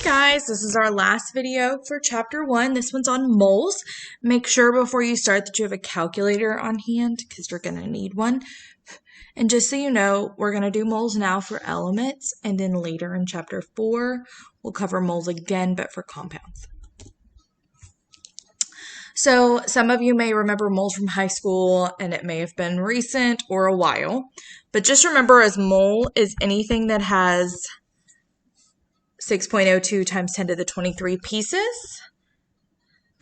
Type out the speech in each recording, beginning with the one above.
guys, this is our last video for chapter 1. This one's on moles. Make sure before you start that you have a calculator on hand because you're going to need one. And just so you know, we're going to do moles now for elements, and then later in chapter 4, we'll cover moles again, but for compounds. So some of you may remember moles from high school, and it may have been recent or a while. But just remember, as mole is anything that has 6.02 times 10 to the 23 pieces.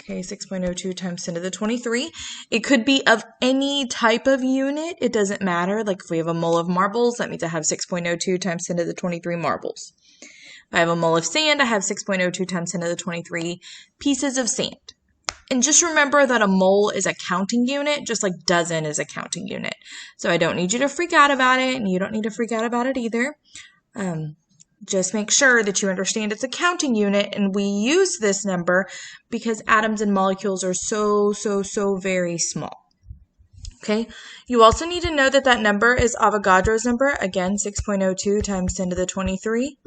Okay, 6.02 times 10 to the 23. It could be of any type of unit. It doesn't matter. Like if we have a mole of marbles, that means I have 6.02 times 10 to the 23 marbles. If I have a mole of sand, I have 6.02 times 10 to the 23 pieces of sand. And just remember that a mole is a counting unit, just like dozen is a counting unit. So I don't need you to freak out about it, and you don't need to freak out about it either. Just make sure that you understand it's a counting unit, and we use this number because atoms and molecules are so very small. Okay, you also need to know that that number is Avogadro's number, again, 6.02 times 10 to the 23.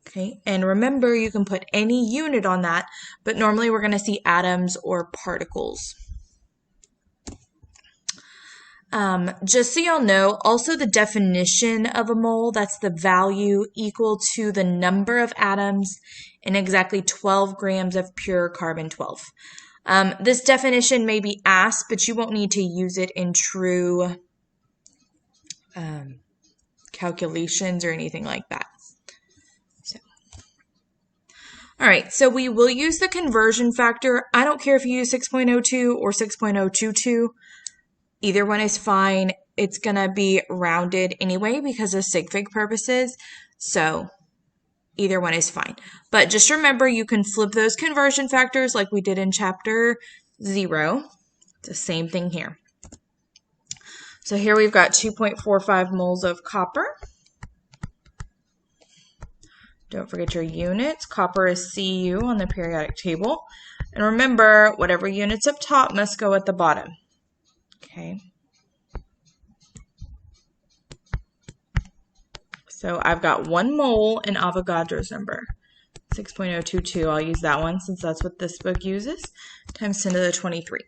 Okay, and remember you can put any unit on that, but normally we're going to see atoms or particles. Just so y'all know, also the definition of a mole, that's the value equal to the number of atoms in exactly 12 grams of pure carbon-12. This definition may be asked, but you won't need to use it in true calculations or anything like that. All right, so we will use the conversion factor. I don't care if you use 6.02 or 6.022. Either one is fine. It's going to be rounded anyway because of sig fig purposes. So either one is fine. But just remember, you can flip those conversion factors like we did in chapter 0. It's the same thing here. So here we've got 2.45 moles of copper. Don't forget your units. Copper is Cu on the periodic table. And remember, whatever unit's up top must go at the bottom. Okay. So I've got 1 mole in Avogadro's number, 6.022. I'll use that one since that's what this book uses, times 10 to the 23.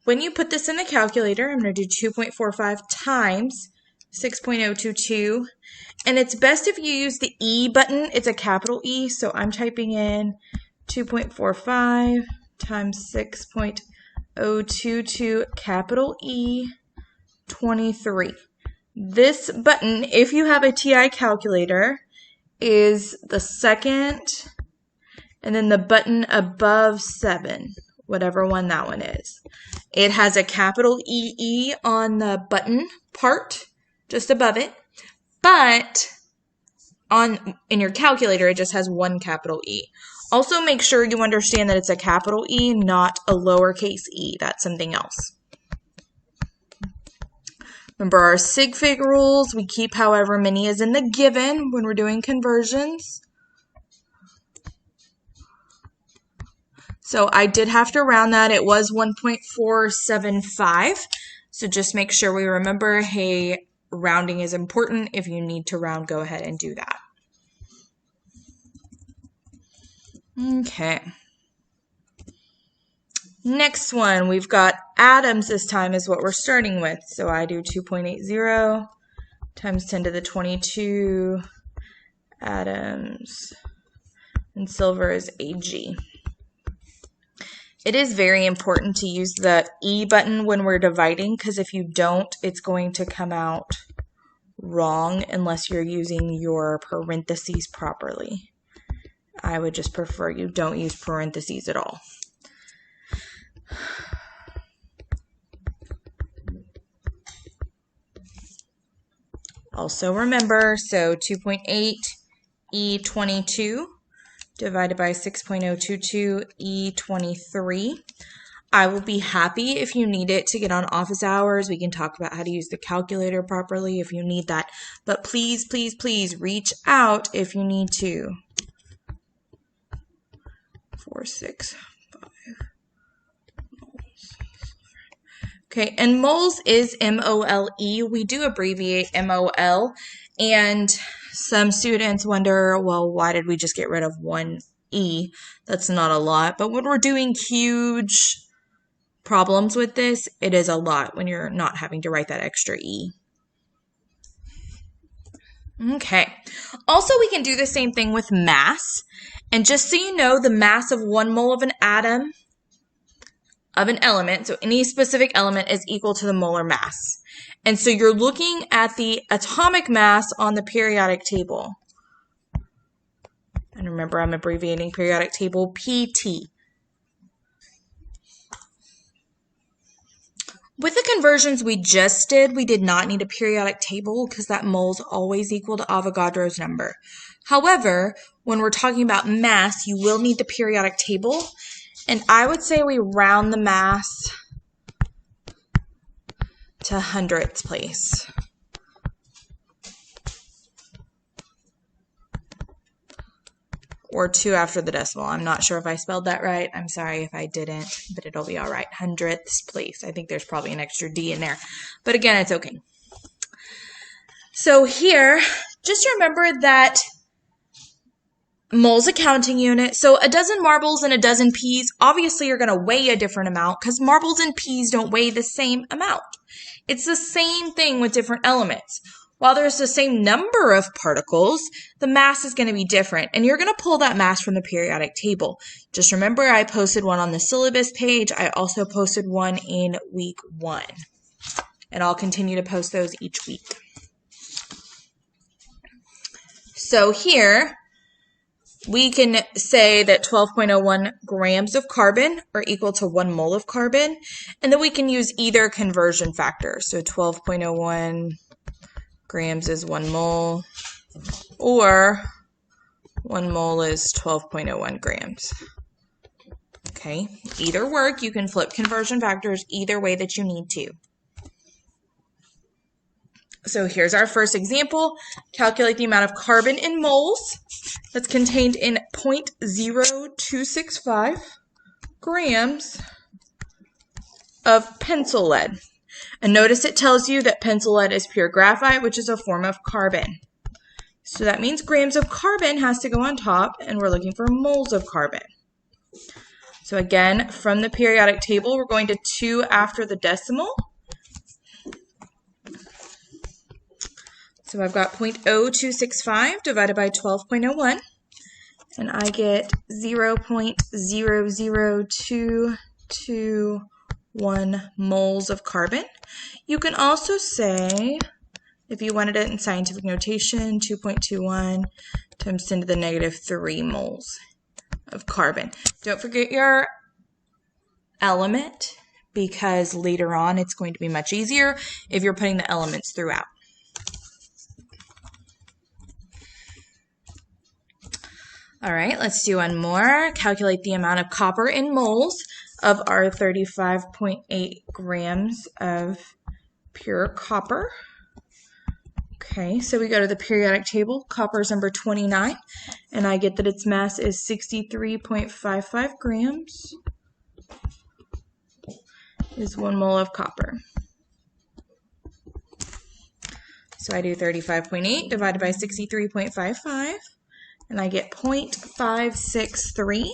When you put this in the calculator, I'm going to do 2.45 times 6.022. And it's best if you use the E button. It's a capital E, so I'm typing in 2.45 times 6.022 capital E 23. This button, if you have a TI calculator, is the second, and then the button above 7, whatever one that one is. It has a capital EE on the button part, just above it. But in your calculator, it just has 1 capital E. Also, make sure you understand that it's a capital E, not a lowercase e. That's something else. Remember our sig fig rules. We keep however many is in the given when we're doing conversions. So I did have to round that. It was 1.475. So just make sure we remember, hey, rounding is important. If you need to round, go ahead and do that. Okay. Next one, we've got atoms this time is what we're starting with. So I do 2.80 times 10 to the 22 atoms, and silver is Ag. It is very important to use the E button when we're dividing, because if you don't, it's going to come out wrong unless you're using your parentheses properly. I would just prefer you don't use parentheses at all. Also remember, so 2.8 E22 divided by 6.022 E23. I will be happy if you need it to get on office hours. We can talk about how to use the calculator properly if you need that. But please, please, please reach out if you need to. 465 moles. Okay, and moles is M-O-L-E. We do abbreviate M-O-L. And some students wonder, well, why did we just get rid of one E? That's not a lot, but when we're doing huge problems with this, it is a lot when you're not having to write that extra E. Okay. Also, we can do the same thing with mass. And just so you know, the mass of 1 mole of an atom of an element, so any specific element, is equal to the molar mass. And so you're looking at the atomic mass on the periodic table. And remember, I'm abbreviating periodic table PT. With the conversions we just did, we did not need a periodic table because that mole is always equal to Avogadro's number. However, when we're talking about mass, you will need the periodic table. And I would say we round the mass to hundredths place. Or 2 after the decimal. I'm not sure if I spelled that right. I'm sorry if I didn't, but it'll be all right. Hundredths place. I think there's probably an extra D in there. But again, it's okay. So here, just remember that mole's a counting unit. So a dozen marbles and a dozen peas obviously are going to weigh a different amount because marbles and peas don't weigh the same amount. It's the same thing with different elements. While there's the same number of particles, the mass is going to be different, and you're going to pull that mass from the periodic table. Just remember, I posted one on the syllabus page. I also posted one in week 1, and I'll continue to post those each week. So here, we can say that 12.01 grams of carbon are equal to 1 mole of carbon, and then we can use either conversion factor. So 12.01 grams is 1 mole, or 1 mole is 12.01 grams. Okay, either work. You can flip conversion factors either way that you need to. So here's our first example. Calculate the amount of carbon in moles that's contained in 0.0265 grams of pencil lead. And notice it tells you that pencil lead is pure graphite, which is a form of carbon. So that means grams of carbon has to go on top, and we're looking for moles of carbon. So again, from the periodic table, we're going to 2 after the decimal. So I've got 0.0265 divided by 12.01, and I get 0.00221 moles of carbon. You can also say, if you wanted it in scientific notation, 2.21 times 10 to the negative 3 moles of carbon. Don't forget your element, because later on it's going to be much easier if you're putting the elements throughout. All right, let's do one more. Calculate the amount of copper in moles of our 35.8 grams of pure copper. Okay, so we go to the periodic table. Copper is number 29, and I get that its mass is 63.55 grams. Is 1 mole of copper. So I do 35.8 divided by 63.55. And I get 0.563.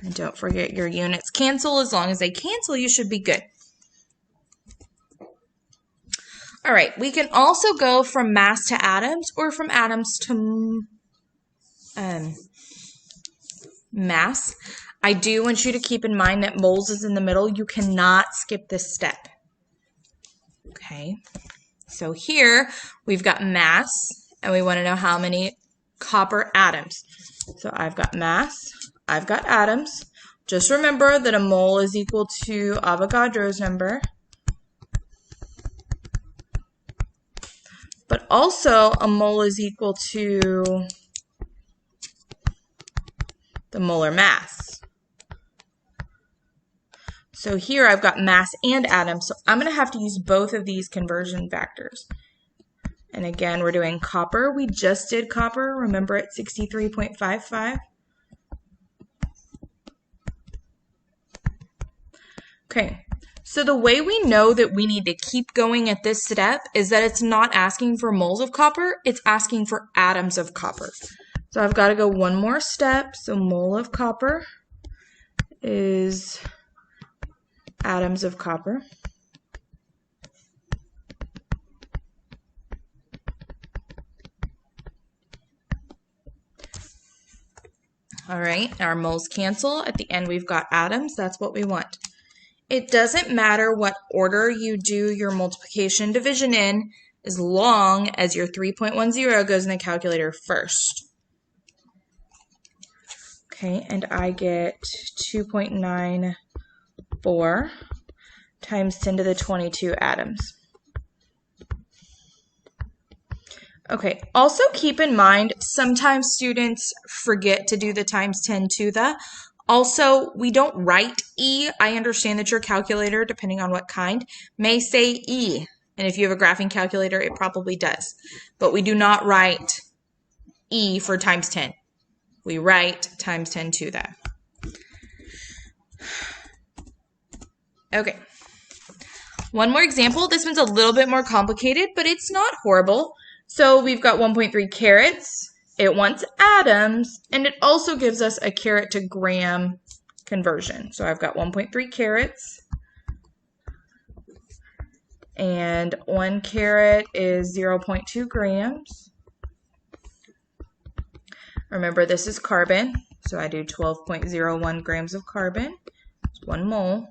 And don't forget your units cancel. As long as they cancel, you should be good. All right, we can also go from mass to atoms or from atoms to mass. I do want you to keep in mind that moles is in the middle. You cannot skip this step. Okay, so here we've got mass, and we want to know how many copper atoms. So I've got mass, I've got atoms. Just remember that a mole is equal to Avogadro's number. But also a mole is equal to the molar mass. So here I've got mass and atoms, so I'm going to have to use both of these conversion factors. And again, we're doing copper. We just did copper. Remember, at 63.55. Okay, so the way we know that we need to keep going at this step is that it's not asking for moles of copper, it's asking for atoms of copper. So I've got to go one more step. So mole of copper is atoms of copper. All right, our moles cancel. At the end, we've got atoms. That's what we want. It doesn't matter what order you do your multiplication division in, as long as your 3.10 goes in the calculator first. Okay, and I get 2.94 times 10 to the 22 atoms. Okay, also keep in mind, sometimes students forget to do the times 10 to the. Also, we don't write E. I understand that your calculator, depending on what kind, may say E. And if you have a graphing calculator, it probably does. But we do not write E for times 10. We write times 10 to the. Okay. One more example. This one's a little bit more complicated, but it's not horrible. So we've got 1.3 carats. It wants atoms, and it also gives us a carat to gram conversion. So I've got 1.3 carats, and 1 carat is 0.2 grams. Remember, this is carbon, so I do 12.01 grams of carbon. It's 1 mole.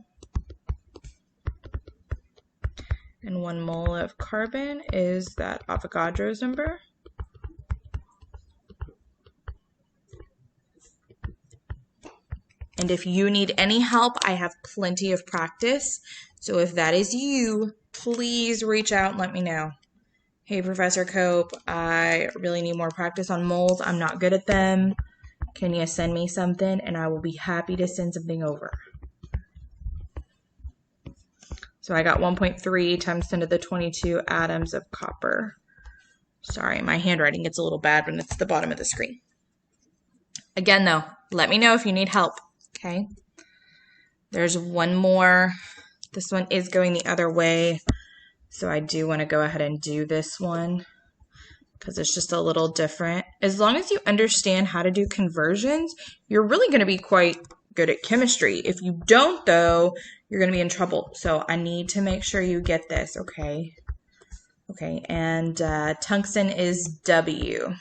And 1 mole of carbon is that Avogadro's number. And if you need any help, I have plenty of practice. So if that is you, please reach out and let me know. Hey, Professor Cope, I really need more practice on moles. I'm not good at them. Can you send me something? And I will be happy to send something over. So I got 1.3 times 10 to the 22 atoms of copper. Sorry, my handwriting gets a little bad when it's at the bottom of the screen. Again, though, let me know if you need help, okay? There's one more. This one is going the other way, so I do want to go ahead and do this one because it's just a little different. As long as you understand how to do conversions, you're really going to be quite good at chemistry. If you don't, though, you're going to be in trouble. So I need to make sure you get this, okay? Okay, and tungsten is W.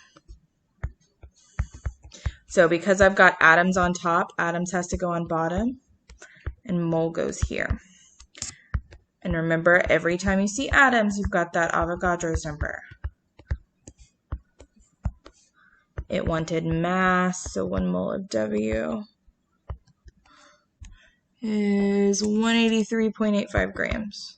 So because I've got atoms on top, atoms has to go on bottom, and mole goes here. And remember, every time you see atoms, you've got that Avogadro's number. It wanted mass, so 1 mole of W is 183.85 grams.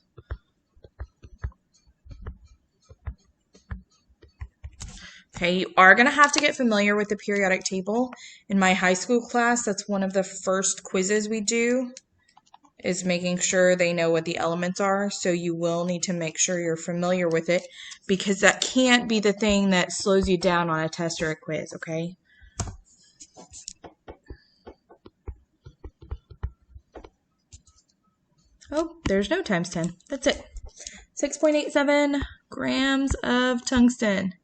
Okay, you are going to have to get familiar with the periodic table. In my high school class, that's one of the first quizzes we do, is making sure they know what the elements are. So you will need to make sure you're familiar with it, because that can't be the thing that slows you down on a test or a quiz, okay? Oh, there's no times 10. That's it. 6.87 grams of tungsten.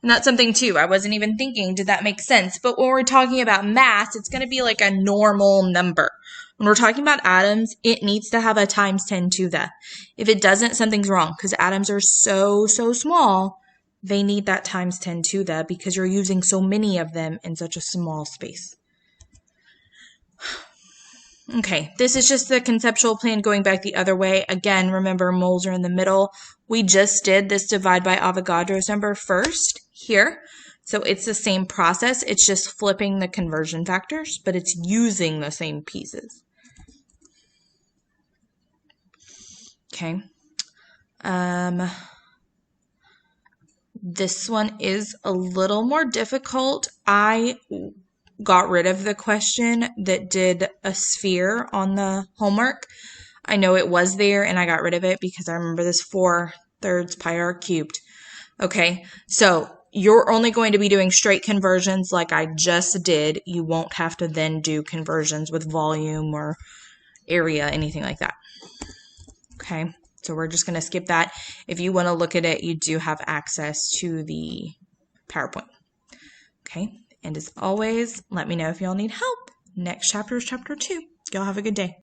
And that's something too, I wasn't even thinking, did that make sense? But when we're talking about mass, it's going to be like a normal number. When we're talking about atoms, it needs to have a times 10 to the. If it doesn't, something's wrong, because atoms are so small, they need that times 10 to the, because you're using so many of them in such a small space. Okay, this is just the conceptual plan going back the other way. Again, remember, moles are in the middle. We just did this divide by Avogadro's number first here. So it's the same process. It's just flipping the conversion factors, but it's using the same pieces. Okay. This one is a little more difficult. I got rid of the question that did a sphere on the homework. I know it was there and I got rid of it because I remember this 4/3 pi r cubed. Okay, so you're only going to be doing straight conversions like I just did. You won't have to then do conversions with volume or, area, anything like that. Okay, so we're just going to skip that. If you want to look at it, you do have access to the PowerPoint. Okay, and as always, let me know if y'all need help. Next chapter is chapter 2. Y'all have a good day.